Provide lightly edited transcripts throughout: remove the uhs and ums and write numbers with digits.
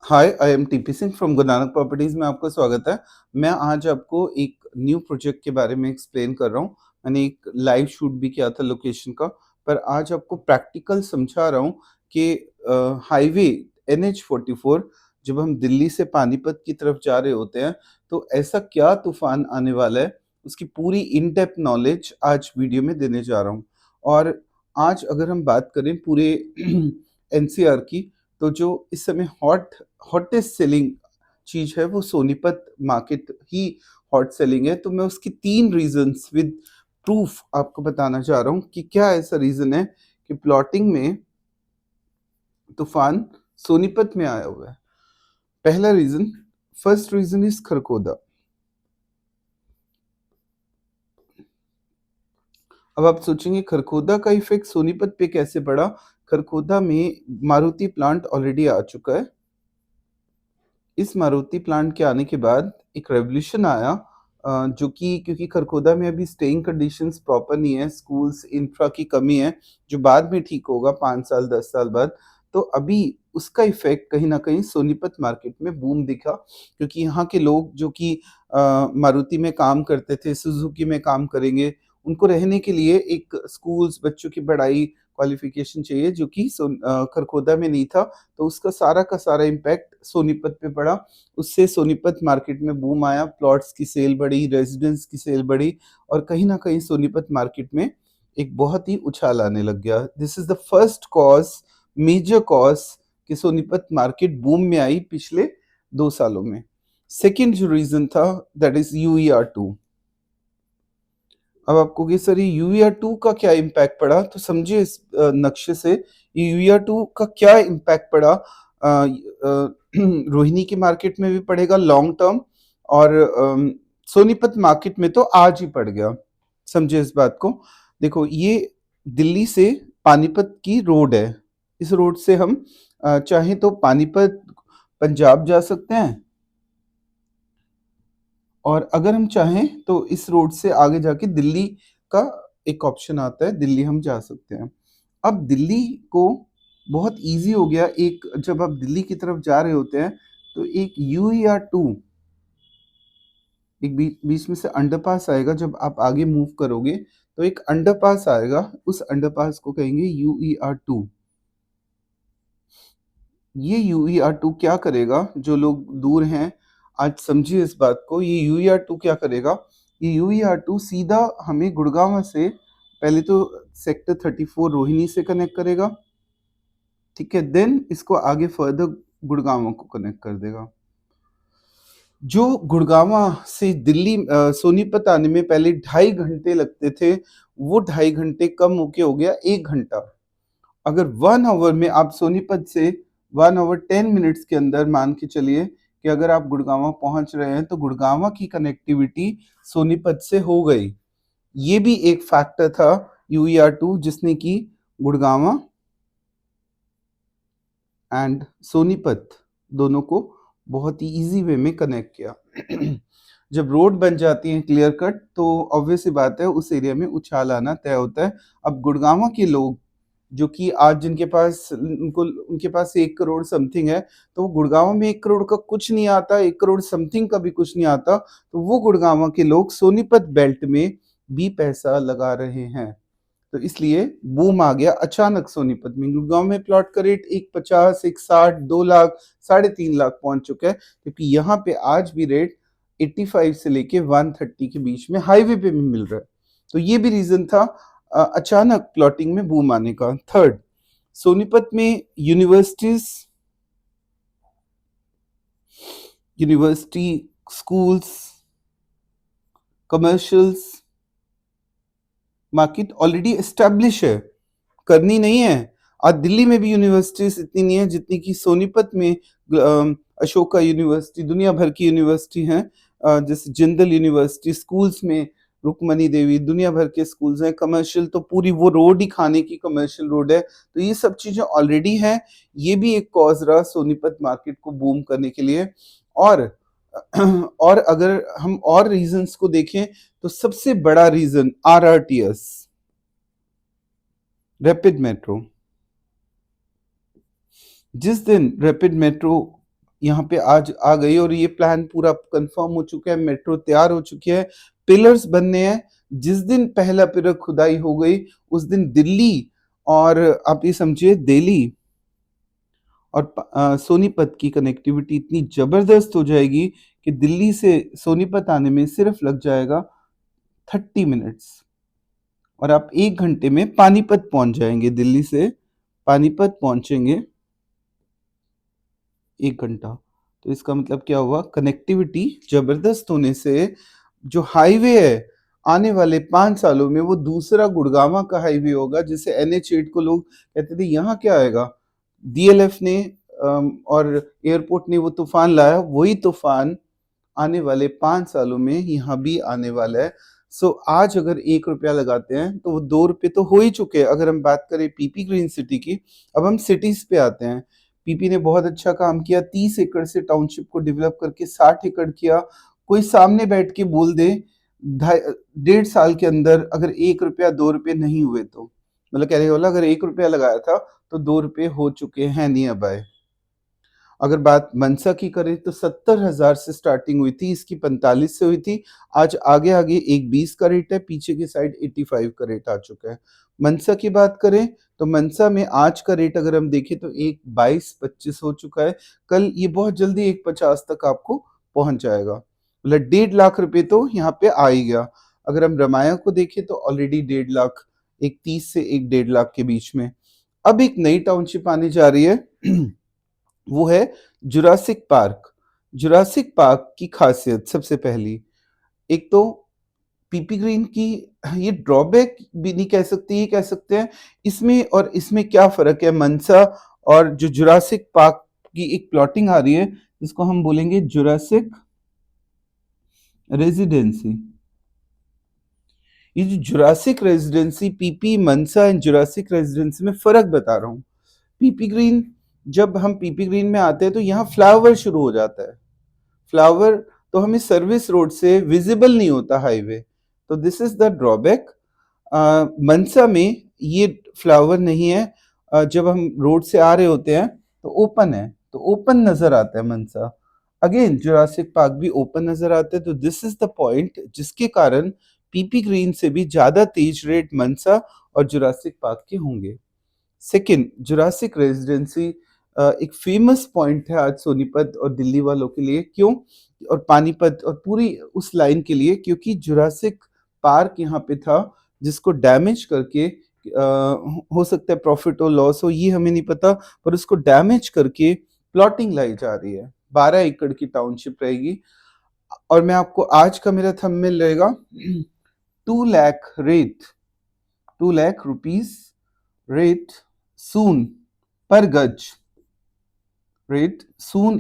Hi, I am TP Singh from Guru Nanak properties में आपका स्वागत है। मैं आज आपको एक न्यू प्रोजेक्ट के बारे में एक्सप्लेन कर रहा हूँ। मैंने एक लाइव शूट भी किया था लोकेशन का, पर आज आपको प्रैक्टिकल समझा रहा हूँ कि हाईवे एनएच-44 जब हम दिल्ली से पानीपत की तरफ जा रहे होते हैं, तो ऐसा क्या तूफ़ान आने वाला है, उसकी पूरी इन डेप्थ नॉलेज आज वीडियो में देने जा रहा हूँ। और आज अगर हम बात करें पूरे एनसीआर की, तो जो इस समय हॉटेस्ट सेलिंग चीज़ है वो सोनीपत मार्केट ही हॉट सेलिंग है। तो मैं उसकी 3 रीज़न्स विद प्रूफ आपको बताना चाह रहा हूँ कि क्या ऐसा रीज़न है कि प्लॉटिंग में तूफ़ान सोनीपत में आया हुआ है। पहला reason, first reason is Kharkhoda. अब आप सोचेंगे खरखोदा का इफ़ेक्ट सोनीपत पे कैसे पड़ा? खरखोदा में मारुति प्लांट ऑलरेडी आ चुका है। इस मारुति प्लांट के आने के बाद एक रेवोल्यूशन आया, जो कि क्योंकि खरखोदा में अभी स्टेइंग कंडीशंस प्रॉपर नहीं है, स्कूल्स, इंफ्रा की कमी है, जो बाद में ठीक होगा 5 साल, 10 साल बाद। तो अभी उसका इफ़ेक्ट कहीं न कहीं सोनीपत मार्केट में बूम दिखा, क्योंकि यहाँ के लोग जो कि मारुति में काम करते थे, सुज़ुकी में काम करेंगे, उनको रहने के लिए एक स्कूल्स, बच्चों की पढ़ाई, क्वालिफ़िकेशन चाहिए, जो कि खरखोदा में नहीं था। तो उसका सारा का सारा इम्पैक्ट सोनीपत पे पड़ा। उससे सोनीपत मार्केट में बूम आया, प्लॉट्स की सेल बढ़ी, रेज़िडेंस की सेल बढ़ी और कहीं न कहीं सोनीपत मार्केट में एक बहुत ही उछाल आने लग गया। This is the first cause, major cause कि सोनीपत मार्केट बूम में आई पिछले 2 सालों में। सेकंड जो रीज़न था दैट इज़ यूईआर-2। अब आप कहोगे सर ये यूईआर-2 का क्या इम्पैक्ट पड़ा? तो समझिए इस नक्शे से ये यूईआर-2 का क्या इम्पैक्ट पड़ा, रोहिणी की मार्केट में भी पड़ेगा लॉन्ग टर्म और सोनीपत मार्केट में तो आज ही पड़ गया। समझिए इस बात को। देखो ये दिल्ली से पानीपत की रोड है। इस रोड से हम चाहें तो पानीपत पंजाब जा सकते हैं और अगर हम चाहें तो इस रोड से आगे जाके दिल्ली का एक ऑप्शन आता है, दिल्ली हम जा सकते हैं। अब दिल्ली को बहुत ईज़ी हो गया, एक जब आप दिल्ली की तरफ जा रहे होते हैं, तो एक यूईआर-2 एक बीच में से अंडरपास आएगा, जब आप आगे मूव करोगे, तो एक अंडरपास आएगा, उस अंडरपास को कहेंगे यूईआर-2। ये यूईआर-2 क्या करेगा, जो लोग दूर हैं, आज समझिए इस बात को, ये यूईआर-2 क्या करेगा, ये यूईआर-2 सीधा हमें गुड़गाँव से पहले तो सेक्टर 34 रोहिणी से कनेक्ट करेगा, ठीक है? देन इसको आगे फर्दर गुड़गाँव को कनेक्ट कर देगा। जो गुड़गाँवा से दिल्ली सोनीपत आने में पहले 2.5 घंटे लगते थे, वो 2.5 घंटे कम होके हो गया 1 घंटा। अगर 1 आवर में आप सोनीपत से 1 आवर 10 मिनट्स के अंदर मान के चलिए कि अगर आप गुड़गाँवा पहुँच रहे हैं, तो गुड़गाँवा की कनेक्टिविटी सोनीपत से हो गई। ये भी एक फैक्टर था यूईआर-2 जिसने कि गुड़गाँवा एंड सोनीपत दोनों को बहुत ही ईज़ी वे में कनेक्ट किया। जब रोड बन जाती है क्लियर कट, तो ऑब्वियस सी बात है उस एरिया में उछाल आना तय होता है। अब गुड़गाँवा के लोग जो कि आज जिनके पास उनको उनके पास 1 करोड़ समथिंग है, तो वो गुड़गाँव में 1 करोड़ का कुछ नहीं आता, 1 करोड़ समथिंग का भी कुछ नहीं आता, तो वो गुड़गाँवा के लोग सोनीपत बेल्ट में भी पैसा लगा रहे हैं। तो इसलिए बूम आ गया अचानक सोनीपत में। गुड़गाँव में प्लॉट का रेट 150, 160, 2 लाख, साढ़े 3 लाख पहुँच चुका है, क्योंकि यहाँ पे आज भी रेट 85 से लेके 130 के बीच में हाईवे पे भी मिल रहा है। तो ये भी रीज़न था अचानक प्लॉटिंग में बूम आने का। थर्ड, सोनीपत में university, schools, commercials market already establish है, करनी नहीं है। आज दिल्ली में भी यूनिवर्सिटीज़ इतनी नहीं है जितनी कि सोनीपत में अशोका यूनिवर्सिटी, दुनिया भर की यूनिवर्सिटी हैं, जैसे जिंदल यूनिवर्सिटी, स्कूल्स में रुक्मणी देवी, दुनिया भर के स्कूल्स हैं, कमर्शियल तो पूरी वो रोड ही खाने की कमर्शियल रोड है। तो ये सब चीज़ें ऑलरेडी हैं, ये भी एक कॉज़ रहा सोनीपत मार्केट को बूम करने के लिए। और और अगर हम और रीज़न्स को देखें, तो सबसे बड़ा रीज़न आरआरटीएस, रैपिड मेट्रो। जिस दिन रैपिड मेट्रो यहाँ पे आज आ गई और ये प्लान पूरा कंफर्म हो चुका है, मेट्रो तैयार हो चुकी है, पिलर्स बनने हैं। जिस दिन पहला पिलर खुदाई हो गई, उस दिन दिल्ली और आप ये समझिए दिल्ली और सोनीपत की कनेक्टिविटी इतनी ज़बरदस्त हो जाएगी कि दिल्ली से सोनीपत आने में सिर्फ लग जाएगा 30 मिनट्स और आप 1 घंटे में पानीपत पहुँच जाएँगे। दिल्ली से पानीपत पहुँचेंगे 1 घंटा। तो इसका मतलब क्या हुआ, कनेक्टिविटी ज़बरदस्त होने से जो हाईवे है, आने वाले 5 सालों में वो दूसरा गुड़गांव का हाईवे होगा। जिसे NH8 को लोग कहते थे यहाँ क्या आएगा? DLF ने और एयरपोर्ट ने वो तूफान लाया, वही तूफान आने वाले 5 सालों में यहाँ भी आने वाला है। सो आज अगर ₹1 लगाते हैं तो वो ₹2 तो हो ही चुके हैं। अगर हम बात करें पीपी ग्रीन सिटी की, अब हम सिटीज पे आते हैं। पीपी ने बहुत अच्छा काम किया, 30 एकड़ से टाउनशिप को डेवलप करके 60 एकड़ किया। कोई सामने बैठ के बोल दे 1.5 साल के अंदर अगर ₹1 ₹2 नहीं हुए तो, मतलब कहने का मतलब अगर ₹1 लगाया था तो ₹2 हो चुके हैं नियर बाय। अगर बात मनसा की करें तो 70,000 से स्टार्टिंग हुई थी, इसकी 45 से हुई थी। आज आगे आगे एक 20 का रेट है, पीछे की साइड 85 का रेट आ चुका है। मनसा की बात करें तो मनसा में आज का रेट अगर हम देखें तो एक 22-25 हो चुका है। कल ये बहुत जल्दी 150 तक आपको पहुंच जाएगा, मतलब 1.5 लाख तो यहाँ पे आ ही गया। अगर हम रामाया को देखें तो ऑलरेडी 1.5 लाख, एक 30 से एक 1.5 लाख के बीच में। अब एक नई टाउनशिप आने जा रही है वो है जुरासिक पार्क। जुरासिक पार्क की खासियत सबसे पहली, एक तो पीपी ग्रीन की ये ड्रॉबैक भी नहीं कह सकते, ये कह सकते हैं इसमें और इसमें क्या फ़र्क है मनसा और जो जुरासिक पार्क की एक प्लॉटिंग आ रही है, जिसको हम बोलेंगे जुरासिक रेजिडेंसी। ये जो Jurassic residency, PP, Mansa and Jurassic residency में फ़र्क बता रहा हूँ। पीपी ग्रीन, जब हम पीपी ग्रीन में आते हैं तो यहाँ फ्लावर शुरू हो जाता है। फ्लावर तो हमें सर्विस रोड से विजिबल नहीं होता हाईवे, तो दिस इज द ड्रॉबैक। मनसा में ये फ्लावर नहीं है। जब हम रोड से आ रहे होते हैं तो ओपन है, तो ओपन नजर आता है मनसा। अगेन जुरासिक पार्क भी ओपन नजर आता है, तो दिस इज द पॉइंट जिसके कारण पीपी ग्रीन से भी ज्यादा तेज रेट मनसा और जुरासिक पार्क के होंगे। सेकंड, जुरासिक रेजिडेंसी एक फेमस पॉइंट है आज सोनीपत और दिल्ली वालों के लिए। क्यों? और पानीपत और पूरी उस लाइन के लिए, क्योंकि जुरासिक पार्क यहाँ पे था जिसको डैमेज करके हो सकता है प्रॉफिट हो लॉस हो ये हमें नहीं पता, पर उसको डैमेज करके प्लॉटिंग लाई जा रही है। 12 एकड़ की टाउनशिप रहेगी और मैं आपको आज का मेरा थंबनेल रहेगा 2 lakh rate, 2 lakh rupees rate सून per gaj, rate soon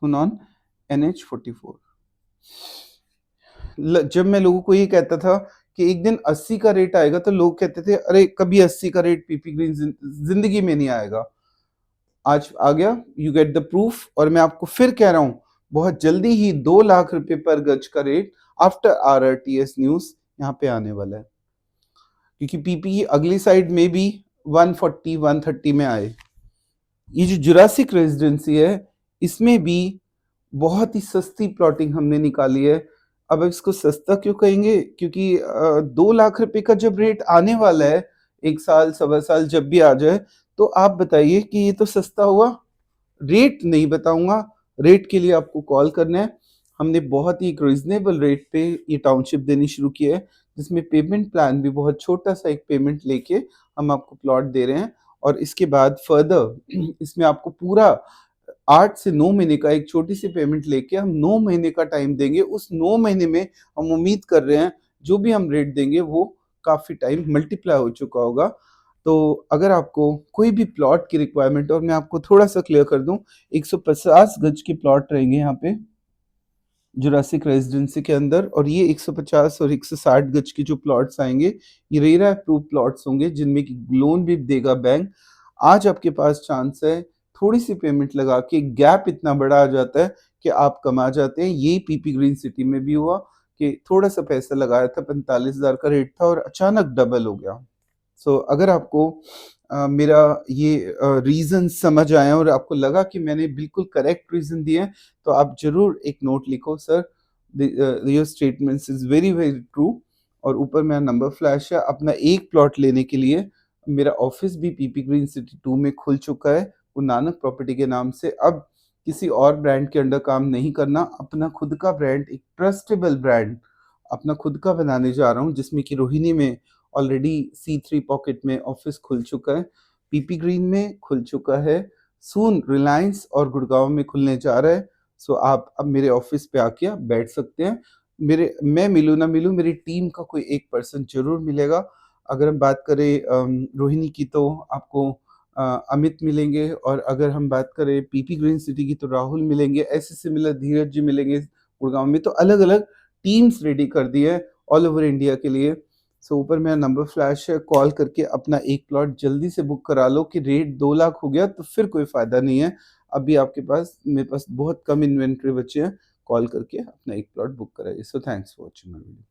on NH44। जब मैं लोगों को ये कहता था कि एक दिन 80 का रेट आएगा तो लोग कहते थे अरे कभी 80 का रेट पीपी ग्रीन जिंदगी में नहीं आएगा। आज आ गया, यू गेट द प्रूफ। और मैं आपको फिर कह रहा हूं बहुत जल्दी ही 2 लाख रुपए पर गज का रेट आफ्टर RRTS न्यूज यहाँ पे आने वाला है, क्योंकि पीपी की अगली साइड में भी 140-130 में आए। ये जो जुरासिक रेजिडेंसी है इसमें भी बहुत ही सस्ती प्लॉटिंग हमने निकाली है। अब इसको सस्ता क्यों कहेंगे? क्योंकि 2 लाख रुपए का जब रेट आने वाला है, 1 साल, सवा साल जब भी आ जाए, तो आप बताइए कि ये तो सस्ता हुआ? रेट नहीं बताऊंगा, रेट के लिए आपको कॉल करना है। हमने बहुत ही एक रीजनेबल रेट पे ये टाउनशिप देनी शुरू की है, जिसमें पेमेंट प्लान भी बहुत छोटा सा एक पेमेंट लेके हम आपको प्लॉट दे रहे हैं। और इसके बाद फर्दर इसमें आपको पूरा 8 से 9 महीने का एक छोटी सी पेमेंट लेके हम 9 महीने का टाइम देंगे। उस 9 महीने में हम उम्मीद कर रहे हैं जो भी हम रेट देंगे वो काफ़ी टाइम मल्टीप्लाई हो चुका होगा। तो अगर आपको कोई भी प्लॉट की रिक्वायरमेंट, और मैं आपको थोड़ा सा क्लियर कर दूं, 150 गज के प्लॉट रहेंगे यहाँ पे जुरासिक रेजिडेंसी के अंदर, और ये 150 और 160 गज के जो प्लॉट्स आएंगे ये रेरा अप्रूव प्लॉट्स होंगे जिनमें कि लोन भी देगा बैंक। आज आपके पास चांस है, थोड़ी सी पेमेंट लगा के गैप इतना बड़ा आ जाता है कि आप कमा जाते हैं। यही पीपी ग्रीन सिटी में भी हुआ कि थोड़ा सा पैसा लगाया था, 45,000 का रेट था और अचानक डबल हो गया। सो अगर आपको मेरा ये रीज़न समझ आए और आपको लगा कि मैंने बिल्कुल करेक्ट रीज़न दिए हैं, तो आप ज़रूर एक नोट लिखो, sir your statements is very, very true. और ऊपर मेरा नंबर फ्लैश है। अपना एक प्लॉट लेने के लिए मेरा ऑफ़िस भी पीपी ग्रीन सिटी 2 में खुल चुका है, वो नानक प्रॉपर्टी के नाम से। अब किसी और ब्रांड के अंडर काम नहीं करना, अपना खुद का ब्रांड, एक ट्रस्टेबल ब्रांड अपना खुद का बनाने जा रहा हूँ, जिसमें कि रोहिणी में ऑलरेडी C3 पॉकेट में ऑफ़िस खुल चुका है, पीपी ग्रीन में खुल चुका है, सून रिलायंस और गुड़गाँव में खुलने जा रहा है। सो आप अब मेरे ऑफ़िस पे आके आप बैठ सकते हैं। मेरे मैं मिलूँ ना मिलूँ, मेरी टीम का कोई एक पर्सन ज़रूर मिलेगा। अगर हम बात करें रोहिणी की, तो आपको अमित मिलेंगे, और अगर हम बात करें पीपी ग्रीन सिटी की, तो राहुल मिलेंगे, ऐसे सिमिलर धीरज जी मिलेंगे गुड़गाँव में। तो अलग-अलग टीम्स रेडी कर दी है ऑल ओवर इंडिया के लिए। सो ऊपर मेरा नंबर फ्लैश है, कॉल करके अपना एक प्लॉट जल्दी से बुक करा लो कि रेट 2 लाख हो गया तो फिर कोई फ़ायदा नहीं है। अभी आपके पास मेरे पास बहुत कम इन्वेंटरी बचे हैं, कॉल करके अपना एक प्लॉट बुक कराइए। So thanks for watching my video.